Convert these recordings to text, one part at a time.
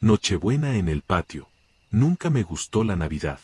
Nochebuena en el patio. Nunca me gustó la Navidad.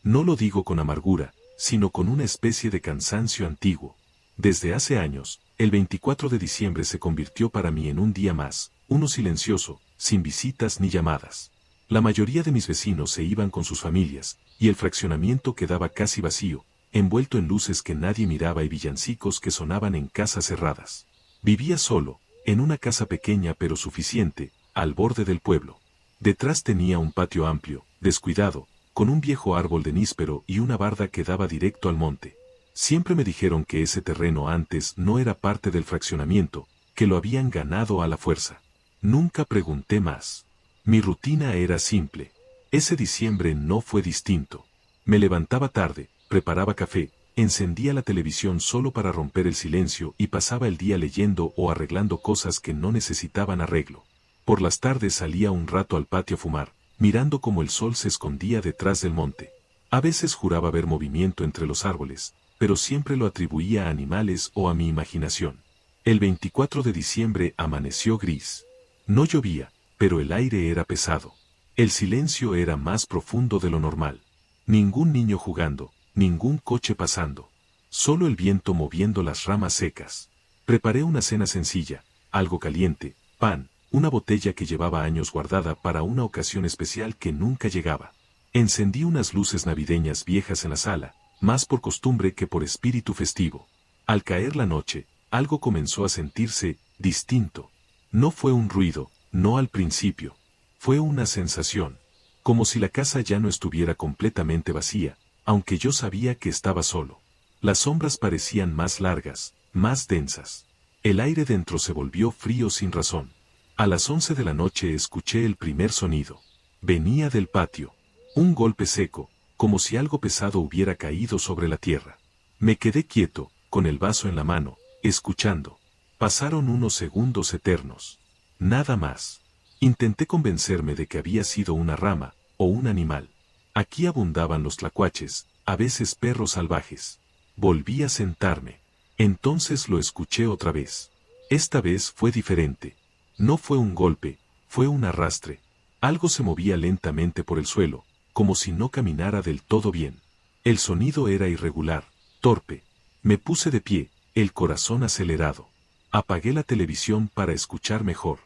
No lo digo con amargura, sino con una especie de cansancio antiguo. Desde hace años, el 24 de diciembre se convirtió para mí en un día más, uno silencioso, sin visitas ni llamadas. La mayoría de mis vecinos se iban con sus familias, y el fraccionamiento quedaba casi vacío, envuelto en luces que nadie miraba y villancicos que sonaban en casas cerradas. Vivía solo, en una casa pequeña pero suficiente, al borde del pueblo. Detrás tenía un patio amplio, descuidado, con un viejo árbol de níspero y una barda que daba directo al monte. Siempre me dijeron que ese terreno antes no era parte del fraccionamiento, que lo habían ganado a la fuerza. Nunca pregunté más. Mi rutina era simple. Ese diciembre no fue distinto. Me levantaba tarde, preparaba café, encendía la televisión solo para romper el silencio y pasaba el día leyendo o arreglando cosas que no necesitaban arreglo. Por las tardes salía un rato al patio a fumar, mirando cómo el sol se escondía detrás del monte. A veces juraba ver movimiento entre los árboles, pero siempre lo atribuía a animales o a mi imaginación. El 24 de diciembre amaneció gris. No llovía, pero el aire era pesado. El silencio era más profundo de lo normal. Ningún niño jugando, ningún coche pasando. Solo el viento moviendo las ramas secas. Preparé una cena sencilla, algo caliente, pan, una botella que llevaba años guardada para una ocasión especial que nunca llegaba. Encendí unas luces navideñas viejas en la sala, más por costumbre que por espíritu festivo. Al caer la noche, algo comenzó a sentirse distinto. No fue un ruido, no al principio. Fue una sensación. Como si la casa ya no estuviera completamente vacía, aunque yo sabía que estaba solo. Las sombras parecían más largas, más densas. El aire dentro se volvió frío sin razón. A las 11 de la noche escuché el primer sonido. Venía del patio. Un golpe seco, como si algo pesado hubiera caído sobre la tierra. Me quedé quieto, con el vaso en la mano, escuchando. Pasaron unos segundos eternos. Nada más. Intenté convencerme de que había sido una rama, o un animal. Aquí abundaban los tlacuaches, a veces perros salvajes. Volví a sentarme. Entonces lo escuché otra vez. Esta vez fue diferente. No fue un golpe, fue un arrastre. Algo se movía lentamente por el suelo, como si no caminara del todo bien. El sonido era irregular, torpe. Me puse de pie, el corazón acelerado. Apagué la televisión para escuchar mejor.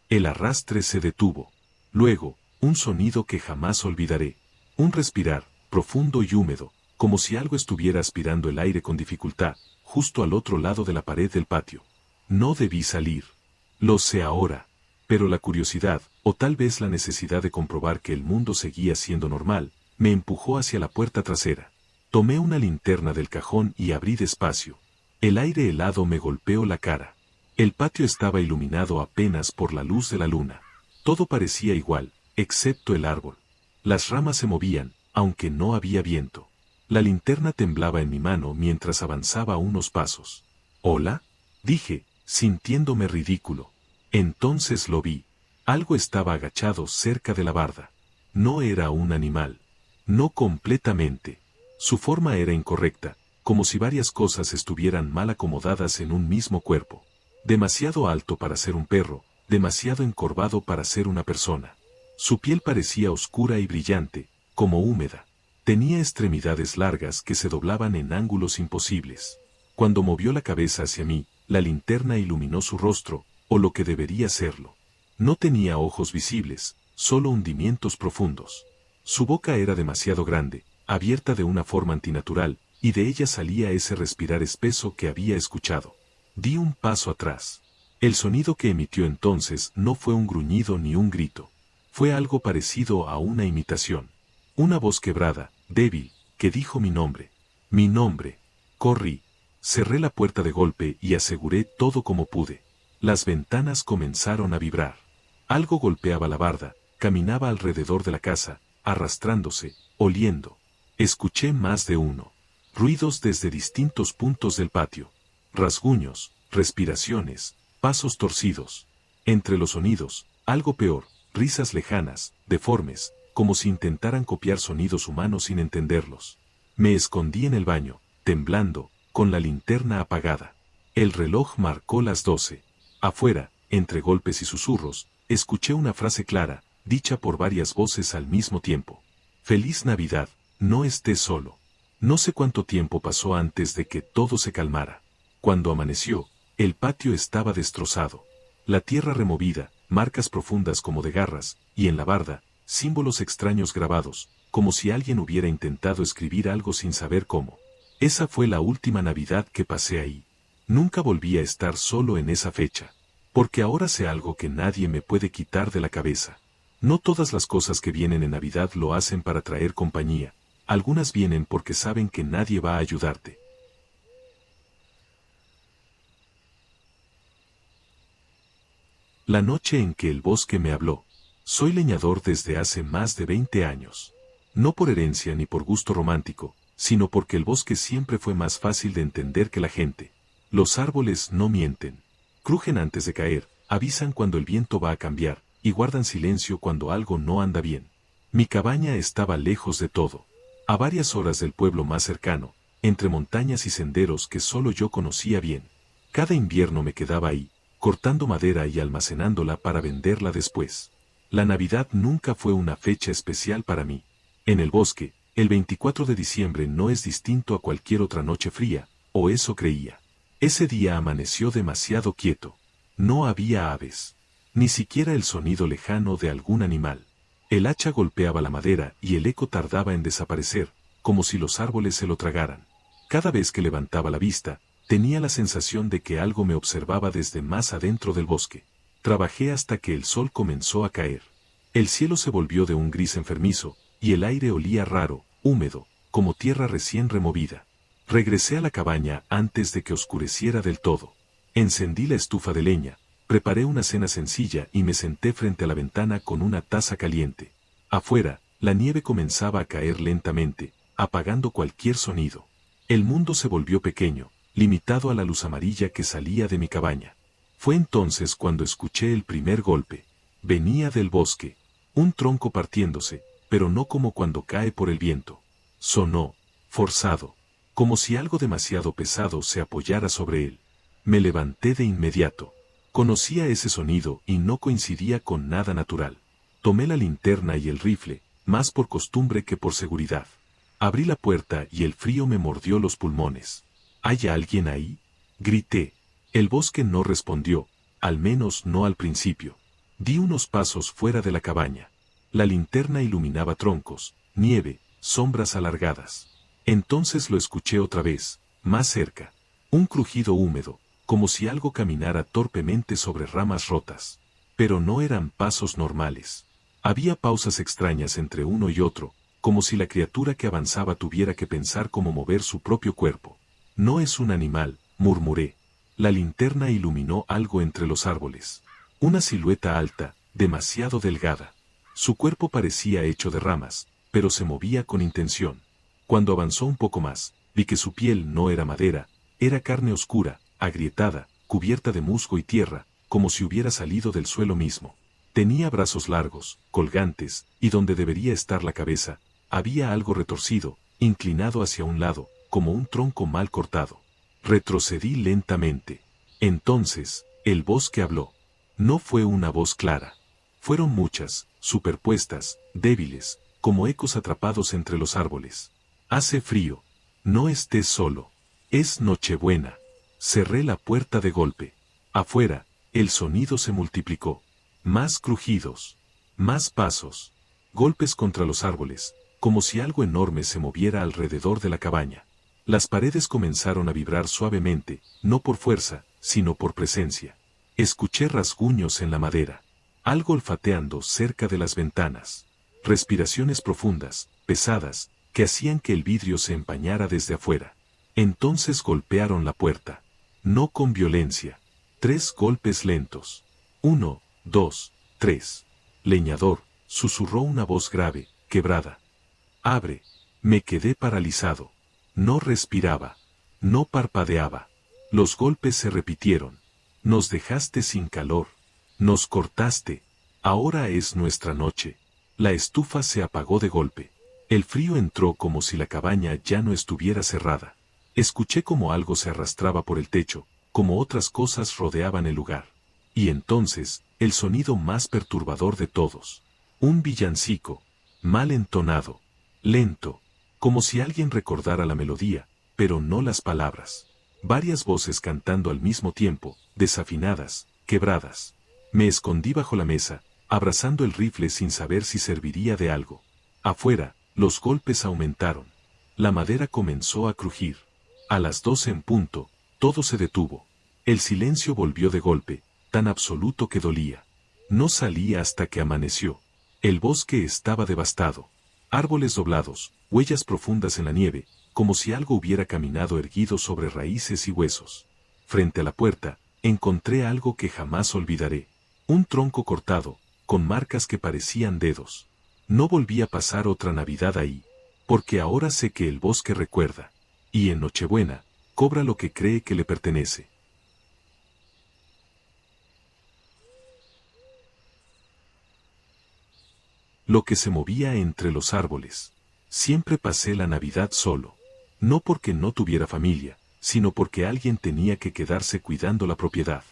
El arrastre se detuvo. Luego, un sonido que jamás olvidaré. Un respirar, profundo y húmedo, como si algo estuviera aspirando el aire con dificultad, justo al otro lado de la pared del patio. No debí salir. Lo sé ahora. Pero la curiosidad, o tal vez la necesidad de comprobar que el mundo seguía siendo normal, me empujó hacia la puerta trasera. Tomé una linterna del cajón y abrí despacio. El aire helado me golpeó la cara. El patio estaba iluminado apenas por la luz de la luna. Todo parecía igual, excepto el árbol. Las ramas se movían, aunque no había viento. La linterna temblaba en mi mano mientras avanzaba unos pasos. «¿Hola?», dije, sintiéndome ridículo. Entonces lo vi. Algo estaba agachado cerca de la barda. No era un animal. No completamente. Su forma era incorrecta, como si varias cosas estuvieran mal acomodadas en un mismo cuerpo. Demasiado alto para ser un perro, demasiado encorvado para ser una persona. Su piel parecía oscura y brillante, como húmeda. Tenía extremidades largas que se doblaban en ángulos imposibles. Cuando movió la cabeza hacia mí, la linterna iluminó su rostro, o lo que debería serlo. No tenía ojos visibles, solo hundimientos profundos. Su boca era demasiado grande, abierta de una forma antinatural, y de ella salía ese respirar espeso que había escuchado. Di un paso atrás. El sonido que emitió entonces no fue un gruñido ni un grito. Fue algo parecido a una imitación. Una voz quebrada, débil, que dijo mi nombre. Mi nombre. Corrí. Cerré la puerta de golpe y aseguré todo como pude. Las ventanas comenzaron a vibrar. Algo golpeaba la barda, caminaba alrededor de la casa, arrastrándose, oliendo. Escuché más de uno. Ruidos desde distintos puntos del patio. Rasguños, respiraciones, pasos torcidos. Entre los sonidos, algo peor, risas lejanas, deformes, como si intentaran copiar sonidos humanos sin entenderlos. Me escondí en el baño, temblando, con la linterna apagada. El reloj marcó las 12. Afuera, entre golpes y susurros, escuché una frase clara, dicha por varias voces al mismo tiempo. Feliz Navidad, no estés solo. No sé cuánto tiempo pasó antes de que todo se calmara. Cuando amaneció, el patio estaba destrozado. La tierra removida, marcas profundas como de garras, y en la barda, símbolos extraños grabados, como si alguien hubiera intentado escribir algo sin saber cómo. Esa fue la última Navidad que pasé ahí. Nunca volví a estar solo en esa fecha. Porque ahora sé algo que nadie me puede quitar de la cabeza. No todas las cosas que vienen en Navidad lo hacen para traer compañía. Algunas vienen porque saben que nadie va a ayudarte. La noche en que el bosque me habló. Soy leñador desde hace más de 20 años. No por herencia ni por gusto romántico, sino porque el bosque siempre fue más fácil de entender que la gente. Los árboles no mienten. Crujen antes de caer, avisan cuando el viento va a cambiar, y guardan silencio cuando algo no anda bien. Mi cabaña estaba lejos de todo. A varias horas del pueblo más cercano, entre montañas y senderos que solo yo conocía bien. Cada invierno me quedaba ahí, cortando madera y almacenándola para venderla después. La Navidad nunca fue una fecha especial para mí. En el bosque, el 24 de diciembre no es distinto a cualquier otra noche fría, o eso creía. Ese día amaneció demasiado quieto. No había aves. Ni siquiera el sonido lejano de algún animal. El hacha golpeaba la madera y el eco tardaba en desaparecer, como si los árboles se lo tragaran. Cada vez que levantaba la vista, tenía la sensación de que algo me observaba desde más adentro del bosque. Trabajé hasta que el sol comenzó a caer. El cielo se volvió de un gris enfermizo, y el aire olía raro, húmedo, como tierra recién removida. Regresé a la cabaña antes de que oscureciera del todo. Encendí la estufa de leña, preparé una cena sencilla y me senté frente a la ventana con una taza caliente. Afuera, la nieve comenzaba a caer lentamente, apagando cualquier sonido. El mundo se volvió pequeño, limitado a la luz amarilla que salía de mi cabaña. Fue entonces cuando escuché el primer golpe. Venía del bosque, un tronco partiéndose, pero no como cuando cae por el viento. Sonó, forzado, como si algo demasiado pesado se apoyara sobre él. Me levanté de inmediato. Conocía ese sonido y no coincidía con nada natural. Tomé la linterna y el rifle, más por costumbre que por seguridad. Abrí la puerta y el frío me mordió los pulmones. ¿Hay alguien ahí?, grité. El bosque no respondió, al menos no al principio. Di unos pasos fuera de la cabaña. La linterna iluminaba troncos, nieve, sombras alargadas. Entonces lo escuché otra vez, más cerca. Un crujido húmedo, como si algo caminara torpemente sobre ramas rotas. Pero no eran pasos normales. Había pausas extrañas entre uno y otro, como si la criatura que avanzaba tuviera que pensar cómo mover su propio cuerpo. No es un animal, murmuré. La linterna iluminó algo entre los árboles. Una silueta alta, demasiado delgada. Su cuerpo parecía hecho de ramas, pero se movía con intención. Cuando avanzó un poco más, vi que su piel no era madera, era carne oscura, agrietada, cubierta de musgo y tierra, como si hubiera salido del suelo mismo. Tenía brazos largos, colgantes, y donde debería estar la cabeza, había algo retorcido, inclinado hacia un lado, como un tronco mal cortado. Retrocedí lentamente. Entonces, el bosque habló. No fue una voz clara. Fueron muchas, superpuestas, débiles, como ecos atrapados entre los árboles. Hace frío. No estés solo. Es Nochebuena. Cerré la puerta de golpe. Afuera, el sonido se multiplicó. Más crujidos. Más pasos. Golpes contra los árboles, como si algo enorme se moviera alrededor de la cabaña. Las paredes comenzaron a vibrar suavemente, no por fuerza, sino por presencia. Escuché rasguños en la madera. Algo olfateando cerca de las ventanas. Respiraciones profundas, pesadas, que hacían que el vidrio se empañara desde afuera. Entonces golpearon la puerta. No con violencia. 3 golpes lentos. 1, 2, 3. Leñador, susurró una voz grave, quebrada. Abre. Me quedé paralizado. No respiraba. No parpadeaba. Los golpes se repitieron. Nos dejaste sin calor. Nos cortaste. Ahora es nuestra noche. La estufa se apagó de golpe. El frío entró como si la cabaña ya no estuviera cerrada. Escuché como algo se arrastraba por el techo, como otras cosas rodeaban el lugar. Y entonces, el sonido más perturbador de todos. Un villancico, mal entonado, lento, como si alguien recordara la melodía, pero no las palabras. Varias voces cantando al mismo tiempo, desafinadas, quebradas. Me escondí bajo la mesa, abrazando el rifle sin saber si serviría de algo. Afuera, los golpes aumentaron. La madera comenzó a crujir. A las 12 en punto, todo se detuvo. El silencio volvió de golpe, tan absoluto que dolía. No salía hasta que amaneció. El bosque estaba devastado. Árboles doblados, huellas profundas en la nieve, como si algo hubiera caminado erguido sobre raíces y huesos. Frente a la puerta, encontré algo que jamás olvidaré. Un tronco cortado, con marcas que parecían dedos. No volví a pasar otra Navidad ahí, porque ahora sé que el bosque recuerda, y en Nochebuena, cobra lo que cree que le pertenece. Lo que se movía entre los árboles. Siempre pasé la Navidad solo. No porque no tuviera familia, sino porque alguien tenía que quedarse cuidando la propiedad.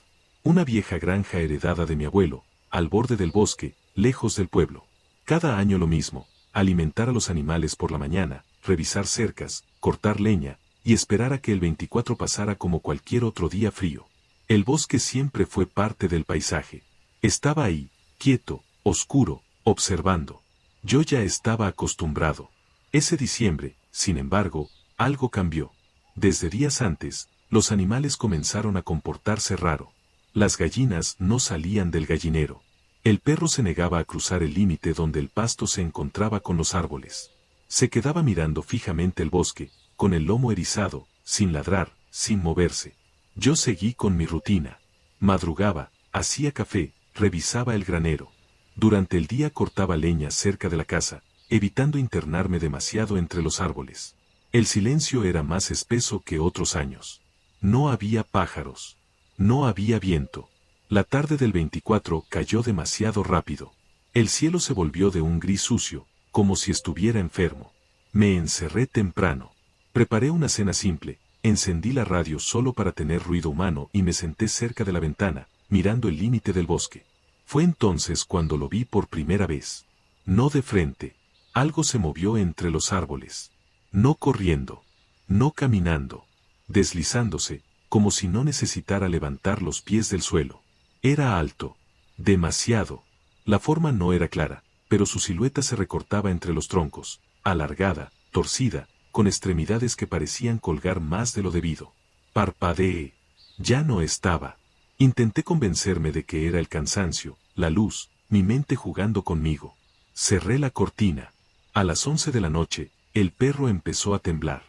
Una vieja granja heredada de mi abuelo, al borde del bosque, lejos del pueblo. Cada año lo mismo, alimentar a los animales por la mañana, revisar cercas, cortar leña, y esperar a que el 24 pasara como cualquier otro día frío. El bosque siempre fue parte del paisaje. Estaba ahí, quieto, oscuro, observando. Yo ya estaba acostumbrado. Ese diciembre, sin embargo, algo cambió. Desde días antes, los animales comenzaron a comportarse raro. Las gallinas no salían del gallinero. El perro se negaba a cruzar el límite donde el pasto se encontraba con los árboles. Se quedaba mirando fijamente el bosque, con el lomo erizado, sin ladrar, sin moverse. Yo seguí con mi rutina. Madrugaba, hacía café, revisaba el granero. Durante el día cortaba leña cerca de la casa, evitando internarme demasiado entre los árboles. El silencio era más espeso que otros años. No había pájaros. No había viento. La tarde del 24 cayó demasiado rápido. El cielo se volvió de un gris sucio, como si estuviera enfermo. Me encerré temprano. Preparé una cena simple, encendí la radio solo para tener ruido humano y me senté cerca de la ventana, mirando el límite del bosque. Fue entonces cuando lo vi por primera vez. No de frente. Algo se movió entre los árboles. No corriendo. No caminando. Deslizándose, como si no necesitara levantar los pies del suelo. Era alto. Demasiado. La forma no era clara, pero su silueta se recortaba entre los troncos, alargada, torcida, con extremidades que parecían colgar más de lo debido. Parpadeé. Ya no estaba. Intenté convencerme de que era el cansancio, la luz, mi mente jugando conmigo. Cerré la cortina. A las 11 de la noche, el perro empezó a temblar.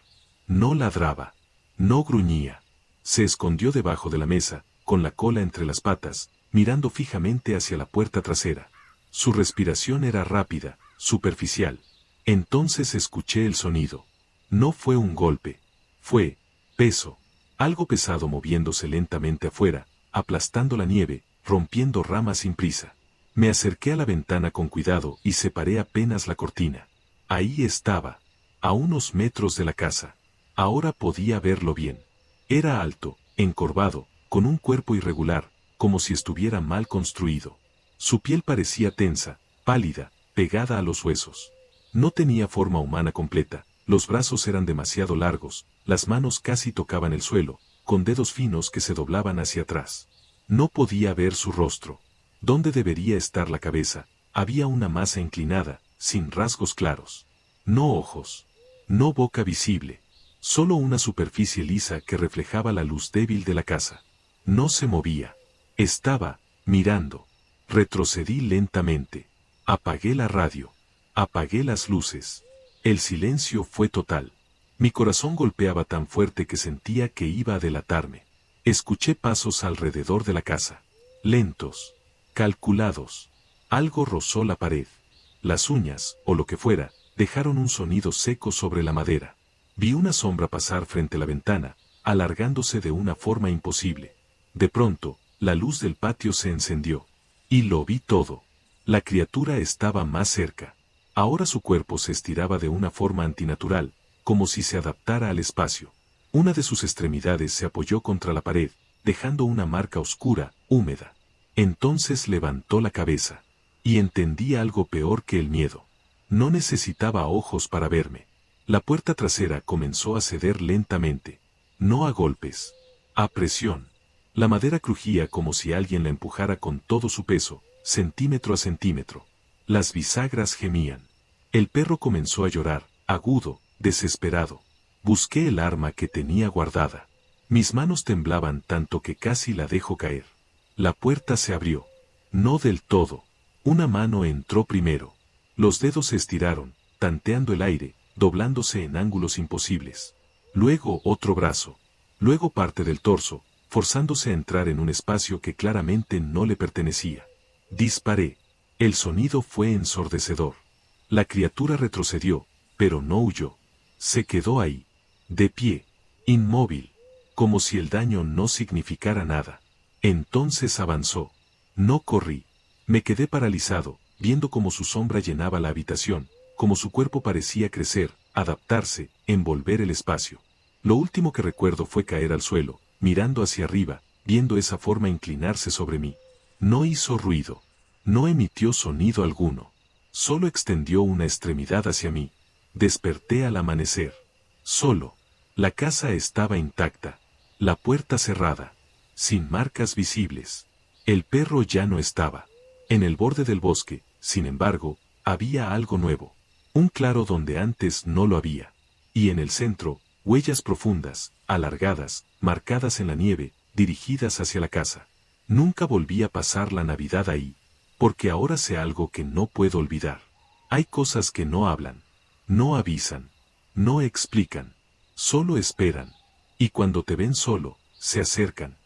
No ladraba. No gruñía. Se escondió debajo de la mesa, con la cola entre las patas, mirando fijamente hacia la puerta trasera. Su respiración era rápida, superficial. Entonces escuché el sonido. No fue un golpe. Fue peso. Algo pesado moviéndose lentamente afuera, aplastando la nieve, rompiendo ramas sin prisa. Me acerqué a la ventana con cuidado y separé apenas la cortina. Ahí estaba, a unos metros de la casa. Ahora podía verlo bien. Era alto, encorvado, con un cuerpo irregular, como si estuviera mal construido. Su piel parecía tensa, pálida, pegada a los huesos. No tenía forma humana completa, los brazos eran demasiado largos, las manos casi tocaban el suelo, con dedos finos que se doblaban hacia atrás. No podía ver su rostro. ¿Dónde debería estar la cabeza? Había una masa inclinada, sin rasgos claros. No ojos. No boca visible. Solo una superficie lisa que reflejaba la luz débil de la casa. No se movía. Estaba, mirando. Retrocedí lentamente. Apagué la radio. Apagué las luces. El silencio fue total. Mi corazón golpeaba tan fuerte que sentía que iba a delatarme. Escuché pasos alrededor de la casa. Lentos. Calculados. Algo rozó la pared. Las uñas, o lo que fuera, dejaron un sonido seco sobre la madera. Vi una sombra pasar frente a la ventana, alargándose de una forma imposible. De pronto, la luz del patio se encendió. Y lo vi todo. La criatura estaba más cerca. Ahora su cuerpo se estiraba de una forma antinatural, como si se adaptara al espacio. Una de sus extremidades se apoyó contra la pared, dejando una marca oscura, húmeda. Entonces levantó la cabeza. Y entendí algo peor que el miedo. No necesitaba ojos para verme. La puerta trasera comenzó a ceder lentamente. No a golpes. A presión. La madera crujía como si alguien la empujara con todo su peso, centímetro a centímetro. Las bisagras gemían. El perro comenzó a llorar, agudo, desesperado. Busqué el arma que tenía guardada. Mis manos temblaban tanto que casi la dejo caer. La puerta se abrió. No del todo. Una mano entró primero. Los dedos se estiraron, tanteando el aire, doblándose en ángulos imposibles. Luego otro brazo. Luego parte del torso, forzándose a entrar en un espacio que claramente no le pertenecía. Disparé. El sonido fue ensordecedor. La criatura retrocedió, pero no huyó. Se quedó ahí, de pie, inmóvil, como si el daño no significara nada. Entonces avanzó. No corrí. Me quedé paralizado, viendo cómo su sombra llenaba la habitación, cómo su cuerpo parecía crecer, adaptarse, envolver el espacio. Lo último que recuerdo fue caer al suelo, mirando hacia arriba, viendo esa forma inclinarse sobre mí. No hizo ruido. No emitió sonido alguno. Solo extendió una extremidad hacia mí. Desperté al amanecer. Solo. La casa estaba intacta. La puerta cerrada. Sin marcas visibles. El perro ya no estaba. En el borde del bosque, sin embargo, había algo nuevo. Un claro donde antes no lo había. Y en el centro, huellas profundas, alargadas, marcadas en la nieve, dirigidas hacia la casa. Nunca volví a pasar la Navidad ahí. Porque ahora sé algo que no puedo olvidar. Hay cosas que no hablan. No avisan. No explican. Solo esperan. Y cuando te ven solo, se acercan.